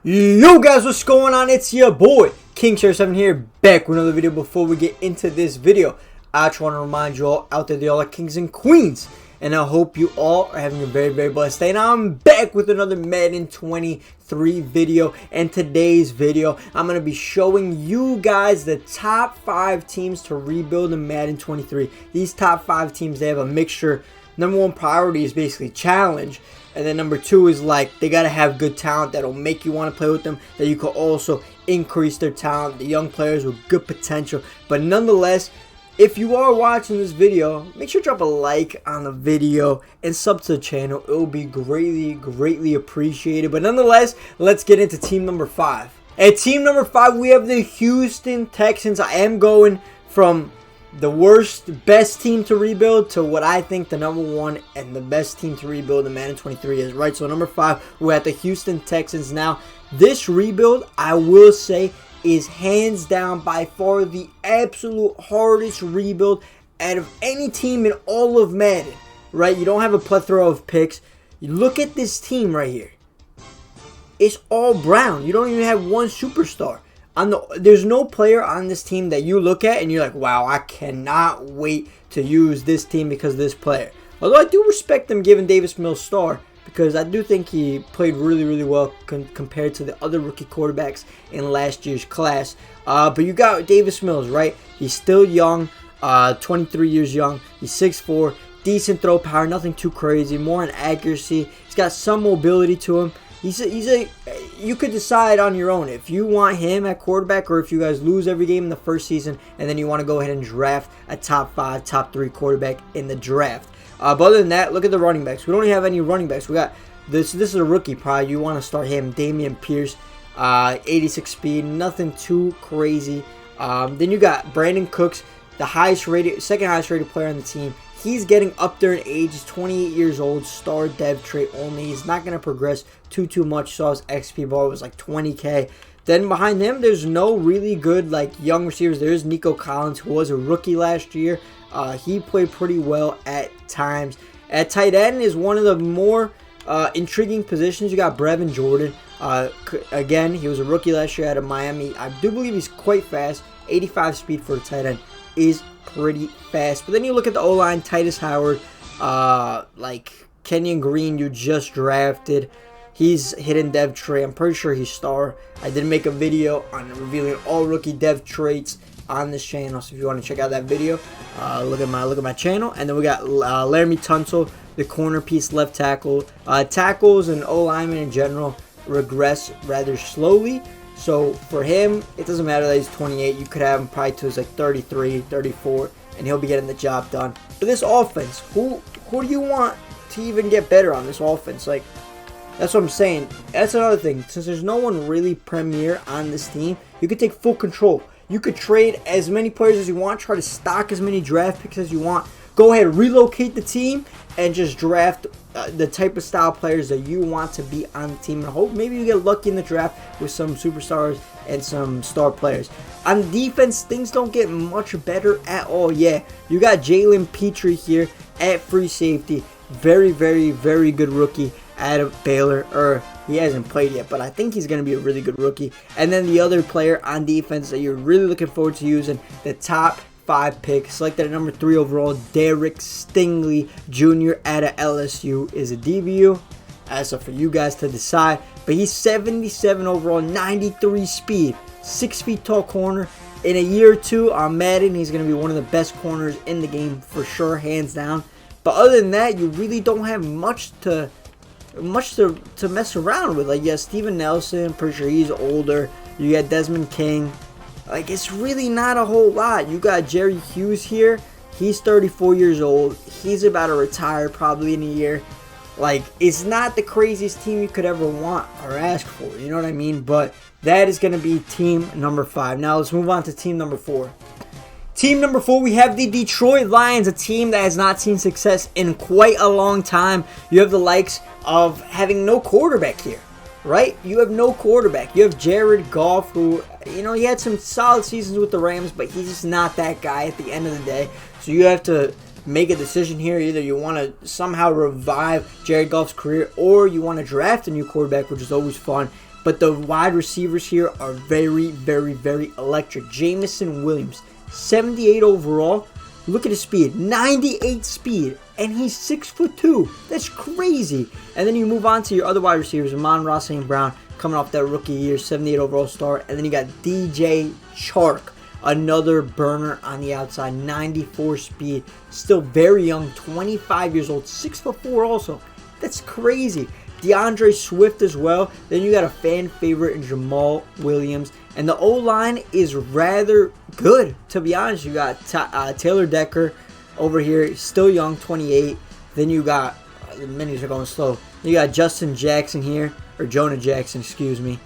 Yo guys, what's going on? It's your boy King7 here, back with another video. Before we get into this video, I just want to remind you all out there that y'all are kings and queens, and I hope you all are having a very blessed day. And I'm back with another Madden 23 video, and today's video I'm going to be showing you guys the top 5 teams to rebuild in Madden 23. These top 5 teams, they have a mixture. Number 1 priority is basically challenge. And then number 2 is like they got to have good talent that'll make you want to play with them, that you can also increase their talent, the young players with good potential. But nonetheless, if you are watching this video, make sure to drop a like on the video and sub to the channel. It will be greatly appreciated. But nonetheless, let's get into team number 5. At team number 5, we have the Houston Texans. I am going from the best team to rebuild to what I think the number 1 and the best team to rebuild in Madden 23 is, right? So number 5, we're at the Houston Texans. Now, this rebuild, I will say, is hands down by far the absolute hardest rebuild out of any team in all of Madden, right? You don't have a plethora of picks. You look at this team right here. It's all brown. You don't even have one superstar. There's no player on this team that you look at and you're like, wow, I cannot wait to use this team because of this player. Although I do respect them giving Davis Mills star, because I do think he played really well compared to the other rookie quarterbacks in last year's class. But you got Davis Mills, right? He's still young, 23 years young. He's 6'4", decent throw power, nothing too crazy, more in accuracy. He's got some mobility to him. You could decide on your own if you want him at quarterback, or if you guys lose every game in the first season and then you want to go ahead and draft a top 5, top 3 quarterback in the draft. But other than that, look at the running backs. We don't even have any running backs. We got this is a rookie probably. You want to start him, Damian Pierce, 86 speed, nothing too crazy. Then you got Brandon Cooks, the second highest rated player on the team. He's getting up there in age. He's 28 years old, star dev trait only. He's not going to progress too much. So his XP bar was like 20K. Then behind him, there's no really good like young receivers. There's Nico Collins, who was a rookie last year. He played pretty well at times. At tight end is one of the more intriguing positions. You got Brevin Jordan. Again, he was a rookie last year out of Miami. I do believe he's quite fast. 85 speed for a tight end is pretty fast. But then you look at the O-line, Titus Howard, like Kenyon Green, you just drafted. He's hidden dev trait. I'm pretty sure he's star. I did make a video on revealing all rookie dev traits on this channel, so if you want to check out that video, look at my channel. And then we got Laramie Tunsil, the corner piece left tackle. Tackles and O-linemen in general regress rather slowly. So for him, it doesn't matter that he's 28. You could have him probably to his like 33, 34, and he'll be getting the job done. But this offense, who do you want to even get better on this offense? Like, that's what I'm saying. That's another thing. Since there's no one really premier on this team, you could take full control. You could trade as many players as you want, try to stock as many draft picks as you want. Go ahead, relocate the team, and just draft the type of style players that you want to be on the team. And hope maybe you get lucky in the draft with some superstars and some star players. On defense, things don't get much better at all. Yeah, you got Jalen Petrie here at free safety. Very good rookie out of Baylor. He hasn't played yet, but I think he's going to be a really good rookie. And then the other player on defense that you're really looking forward to using, the top 5 pick, selected at number 3 overall, Derek Stingley Jr. out of LSU, is a DBU. That's up for you guys to decide. But he's 77 overall, 93 speed, 6 feet tall corner. In a year or two on Madden, he's going to be one of the best corners in the game for sure, hands down. But other than that, you really don't have much to mess around with. Like, you got Steven Nelson, pretty sure he's older. You got Desmond King. Like, it's really not a whole lot. You got Jerry Hughes here. He's 34 years old. He's about to retire probably in a year. Like, it's not the craziest team you could ever want or ask for. You know what I mean? But that is going to be team number 5. Now, let's move on to team number 4. Team number 4, we have the Detroit Lions, a team that has not seen success in quite a long time. You have the likes of having no quarterback here, right? You have no quarterback. You have Jared Goff, who, you know, he had some solid seasons with the Rams, but he's just not that guy at the end of the day. So you have to make a decision here. Either you want to somehow revive Jared Goff's career, or you want to draft a new quarterback, which is always fun. But the wide receivers here are very, very, very electric. Jamison Williams, 78 overall. Look at his speed, 98 speed, and he's 6'2". That's crazy. And then you move on to your other wide receivers, Amon-Ra St. Brown, coming off that rookie year, 78 overall star. And then you got DJ Chark, another burner on the outside, 94 speed, still very young, 25 years old, 6'4" also. That's crazy. DeAndre Swift as well. Then you got a fan favorite in Jamal Williams. And the O-line is rather good, to be honest. You got Taylor Decker over here, still young, 28. Then you got, the menus are going slow. You got Justin Jackson here, or Jonah Jackson, excuse me.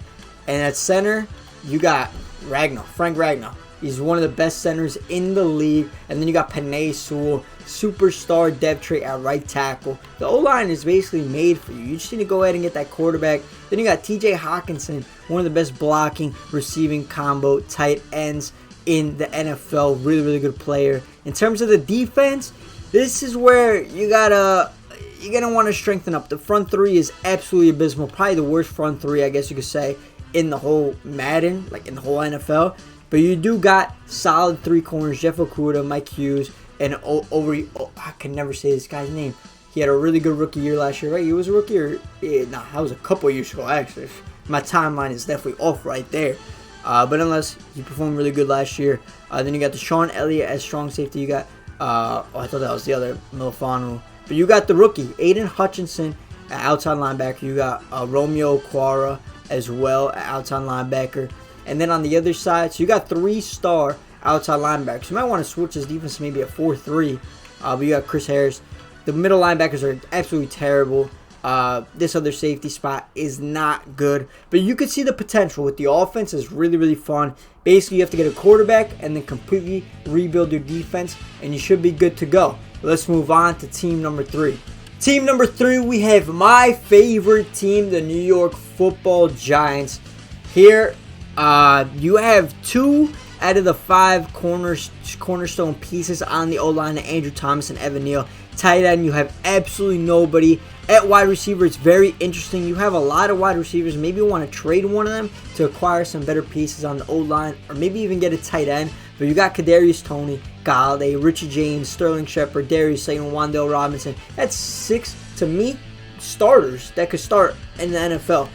And at center, you got Frank Ragnow. He's one of the best centers in the league. And then you got Penei Sewell, superstar depth trait at right tackle. The O-line is basically made for you. You just need to go ahead and get that quarterback. Then you got TJ Hawkinson, one of the best blocking, receiving combo tight ends in the NFL. Really, really good player. In terms of the defense, this is where you're gonna want to strengthen up. The front three is absolutely abysmal. Probably the worst front three, I guess you could say, in the whole Madden, like in the whole NFL. But you do got solid three corners, Jeff Okudah, Mike Hughes, and I can never say this guy's name. He had a really good rookie year last year, right? He was a rookie, or that was a couple years ago, actually. My timeline is definitely off right there. But unless he performed really good last year. Then you got Deshaun Elliott as strong safety. You got, I thought that was the other Milifano. But you got the rookie, Aiden Hutchinson, at outside linebacker. You got Romeo Okwara as well at outside linebacker. And then on the other side, so you got 3-star outside linebackers. You might want to switch this defense to maybe a 4-3. But you got Chris Harris. The middle linebackers are absolutely terrible. This other safety spot is not good. But you could see the potential with the offense. Is really, really fun. Basically, you have to get a quarterback and then completely rebuild your defense, and you should be good to go. Let's move on to team number 3. Team number 3, we have my favorite team, the New York Football Giants. Here, you have 2 out of the 5 cornerstone pieces on the O-line, Andrew Thomas and Evan Neal. Tight end, you have absolutely nobody. At wide receiver, it's very interesting. You have a lot of wide receivers. Maybe you want to trade one of them to acquire some better pieces on the O-line, or maybe even get a tight end. But you got Kadarius Toney, Galladay, Richie James, Sterling Shepard, Darius Slayton, Wan'Dale Robinson. That's 6, to me, starters that could start in the NFL.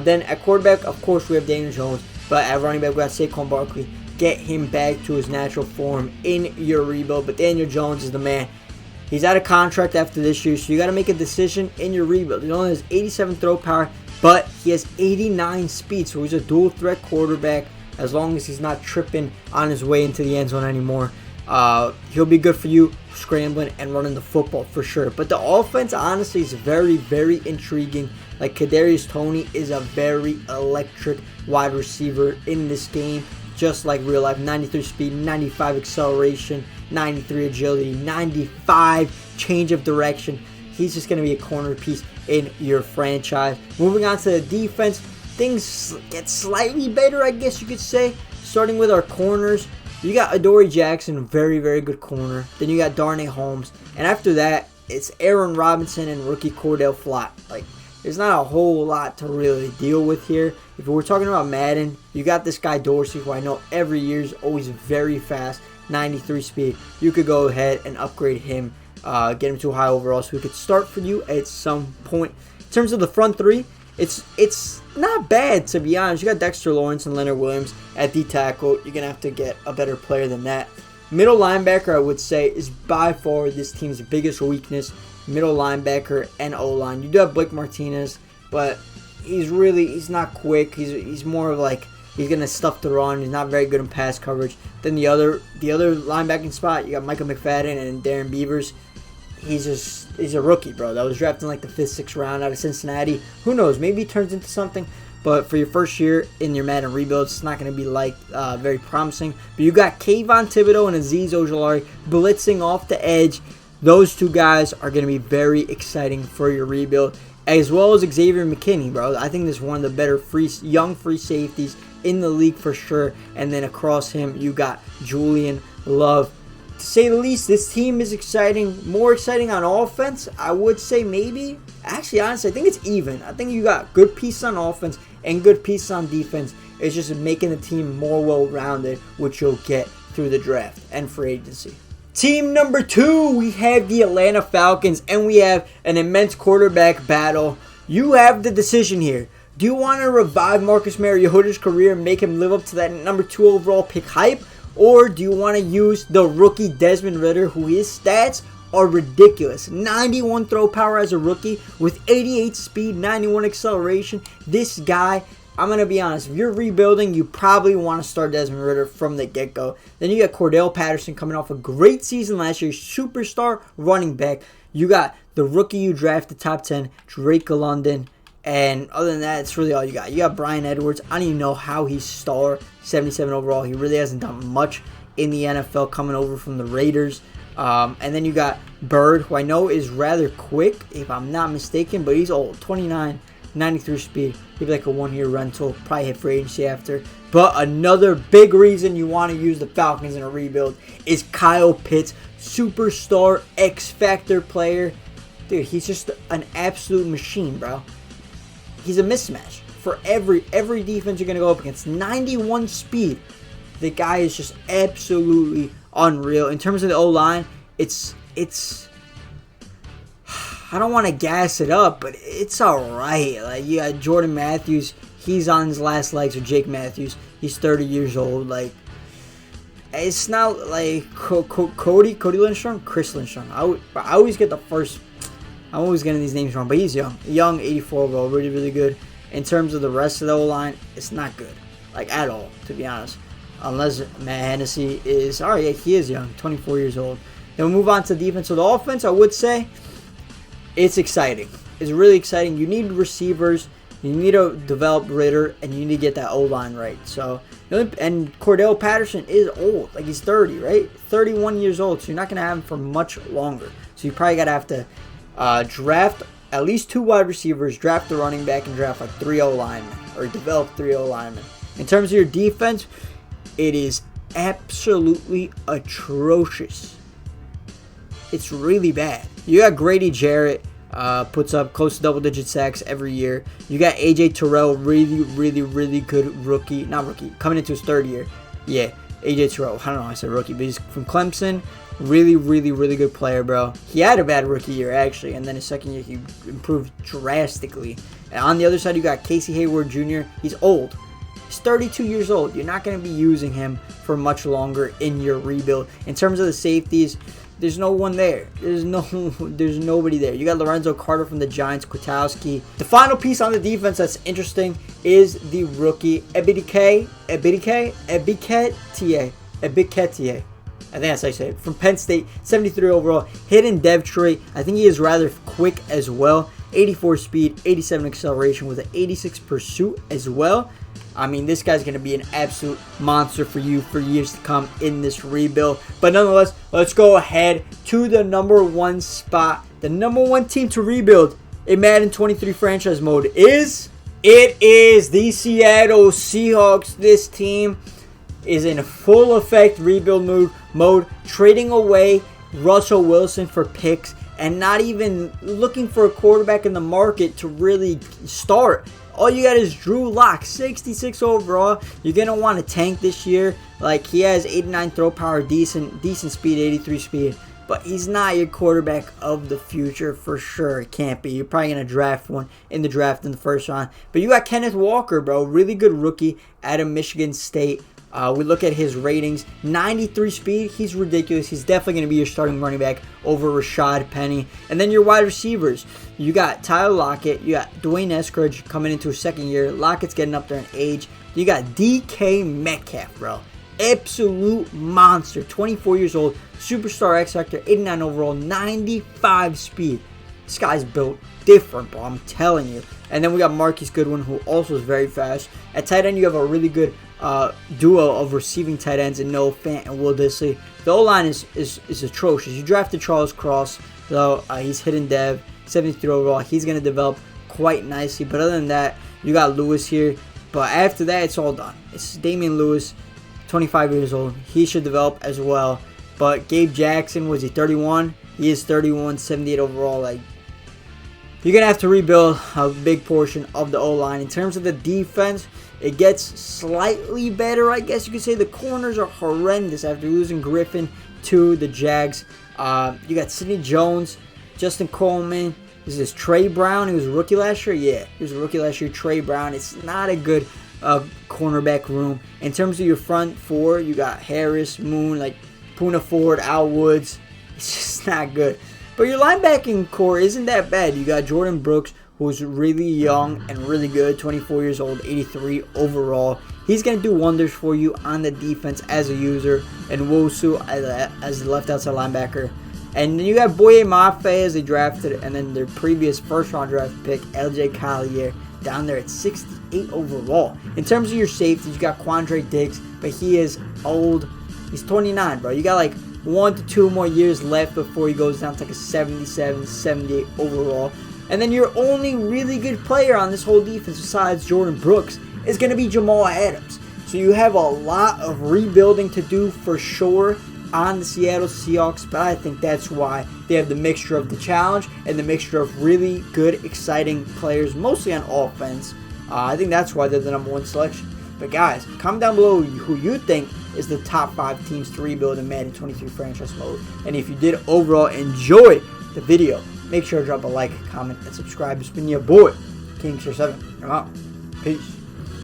Then at quarterback, of course, we have Daniel Jones. But at running back, we got Saquon Barkley. Get him back to his natural form in your rebuild. But Daniel Jones is the man. He's out of contract after this year, so you got to make a decision in your rebuild. He only has 87 throw power, but he has 89 speed, so he's a dual threat quarterback. As long as he's not tripping on his way into the end zone anymore, he'll be good for you scrambling and running the football for sure. But the offense, honestly, is very, very intriguing. Like Kadarius Toney is a very electric wide receiver in this game, just like real life. 93 speed, 95 acceleration, 93 agility, 95 change of direction. He's just going to be a corner piece in your franchise. Moving on to the defense, things get slightly better, I guess you could say. Starting with our corners, you got Adoree Jackson, very, very good corner. Then you got Darnay Holmes. And after that, it's Aaron Robinson and rookie Cordell Flott. Like, there's not a whole lot to really deal with here. If we're talking about Madden, you got this guy Dorsey, who I know every year is always very fast, 93 speed. You could go ahead and upgrade him, get him to a high overall, so he could start for you at some point. In terms of the front 3, it's not bad, to be honest. You got Dexter Lawrence and Leonard Williams at D tackle. You're going to have to get a better player than that. Middle linebacker, I would say, is by far this team's biggest weakness. Middle linebacker and O-line. You do have Blake Martinez, but he's not quick. He's more of like, he's going to stuff the run. He's not very good in pass coverage. Then the other linebacking spot, you got Michael McFadden and Darren Beavers. He's a rookie, bro. That was drafted in like the 5th, 6th round out of Cincinnati. Who knows? Maybe he turns into something. But for your first year in your Madden rebuild, it's not going to be like very promising. But you got Kayvon Thibodeau and Azeez Ojulari blitzing off the edge. Those 2 guys are going to be very exciting for your rebuild, as well as Xavier McKinney, bro. I think this is one of the better young free safeties in the league for sure. And then across him, you got Julian Love. To say the least, this team is exciting. More exciting on offense, I would say maybe. Actually, honestly, I think it's even. I think you got good pieces on offense and good pieces on defense. It's just making the team more well-rounded, which you'll get through the draft and free agency. Team number 2, we have the Atlanta Falcons, and we have an immense quarterback battle. You have the decision here. Do you want to revive Marcus Mariota's career and make him live up to that number 2 overall pick hype? Or do you want to use the rookie Desmond Ridder, who his stats are ridiculous? 91 throw power as a rookie with 88 speed, 91 acceleration. This guy, I'm going to be honest, if you're rebuilding, you probably want to start Desmond Ridder from the get-go. Then you got Cordell Patterson coming off a great season last year, superstar running back. You got the rookie you drafted top 10, Drake London. And other than that, it's really all you got. You got Brian Edwards. I don't even know how he's star 77 overall. He really hasn't done much in the NFL coming over from the Raiders. And then you got Bird, who I know is rather quick, if I'm not mistaken, but he's old. 29, 93 speed. He'd be like a one-year rental. Probably hit free agency after. But another big reason you want to use the Falcons in a rebuild is Kyle Pitts, superstar X-Factor player. Dude, he's just an absolute machine, bro. He's a mismatch for every defense you're going to go up against. 91 speed. The guy is just absolutely unreal. In terms of the O-line, it's I don't want to gas it up, but it's alright. Like, you got Jordan Matthews. He's on his last legs, or Jake Matthews. He's 30 years old. Like, it's not like Cody Lindstrom, Chris Lindstrom. I always get the first. I'm always getting these names wrong, but he's young, 84 overall, really, really good. In terms of the rest of the O-line, it's not good, like at all, to be honest. Unless Matt Hennessy is, all right, yeah, he is young, 24 years old. Then we'll move on to defense. So the offense, I would say, it's exciting. It's really exciting. You need receivers, you need to develop Ridder, and you need to get that O-line right. So, and Cordell Patterson is old, like he's 30, right? 31 years old, so you're not going to have him for much longer. So you probably have to draft at least 2 wide receivers, draft the running back, and draft like 3 O-linemen, or develop 3 O-linemen. In terms of your defense, it is absolutely atrocious. It's really bad. You got Grady Jarrett, puts up close to double-digit sacks every year. You got A.J. Terrell, really, really, really good rookie. Not rookie, coming into his 3rd year. Yeah, A.J. Terrell. I don't know why I said rookie, but he's from Clemson. Really, really, really good player, bro. He had a bad rookie year, actually, and then his 2nd year, he improved drastically. And on the other side, you got Casey Hayward Jr. He's old. He's 32 years old. You're not going to be using him for much longer in your rebuild. In terms of the safeties, there's no one there. There's nobody there. You got Lorenzo Carter from the Giants, Kwiatkowski. The final piece on the defense that's interesting is the rookie Ebiketie. I think that's how you say it. From Penn State, 73 overall. Hidden dev trait. I think he is rather quick as well. 84 speed, 87 acceleration with an 86 pursuit as well. I mean, this guy's going to be an absolute monster for you for years to come in this rebuild. But nonetheless, let's go ahead to the number 1 spot. The number 1 team to rebuild in Madden 23 franchise mode is the Seattle Seahawks. This team is in full effect rebuild mode, trading away Russell Wilson for picks and not even looking for a quarterback in the market to really start. All you got is Drew Lock, 66 overall. You're going to want to tank this year. Like, he has 89 throw power, decent speed, 83 speed. But he's not your quarterback of the future for sure. It can't be. You're probably going to draft one in the draft in the 1st round. But you got Kenneth Walker, bro. Really good rookie out of Michigan State. We look at his ratings. 93 speed. He's ridiculous. He's definitely going to be your starting running back over Rashad Penny. And then your wide receivers. You got Tyler Lockett. You got Dwayne Eskridge coming into his 2nd year. Lockett's getting up there in age. You got DK Metcalf, bro. Absolute monster. 24 years old. Superstar X-Factor. 89 overall. 95 speed. This guy's built different, bro. I'm telling you. And then we got Marquise Goodwin, who also is very fast. At tight end, you have a really good duo of receiving tight ends in Noah Fant and Will Dissly. The O-line is atrocious. You drafted Charles Cross, though. He's hidden dev, 73 overall. He's going to develop quite nicely. But other than that, you got Lewis here. But after that, it's all done. It's Damian Lewis, 25 years old. He should develop as well. But Gabe Jackson, was he 31? He is 31, 78 overall. Like, you're going to have to rebuild a big portion of the O-line. In terms of the defense, it gets slightly better, I guess you could say. The corners are horrendous after losing Griffin to the Jags. You got Sidney Jones, Justin Coleman. Is this Trey Brown? He was a rookie last year? Yeah, he was a rookie last year. Trey Brown. It's not a good cornerback room. In terms of your front four, you got Harris, Moon, like Poona Ford, Al Woods. It's just not good. But your linebacking core isn't that bad. You got Jordan Brooks, who's really young and really good, 24 years old, 83 overall. He's going to do wonders for you on the defense as a user. And Wosu as the left outside linebacker. And then you got Boye Mafe as they drafted, and then their previous first-round draft pick, LJ Collier, down there at 68 overall. In terms of your safeties, you got Quandre Diggs, but he is old. He's 29, bro. You got like 1 to 2 more years left before he goes down to like a 77, 78 overall. And then your only really good player on this whole defense besides Jordan Brooks is going to be Jamal Adams. So you have a lot of rebuilding to do for sure on the Seattle Seahawks, but I think that's why they have the mixture of the challenge and the mixture of really good, exciting players, mostly on offense. I think that's why they're the #1 selection. But guys, comment down below who you think is the top 5 teams to rebuild in Madden 23 franchise mode. And if you did overall enjoy the video, make sure to drop a like, comment, and subscribe. It's been your boy, King7. I'm out. Peace.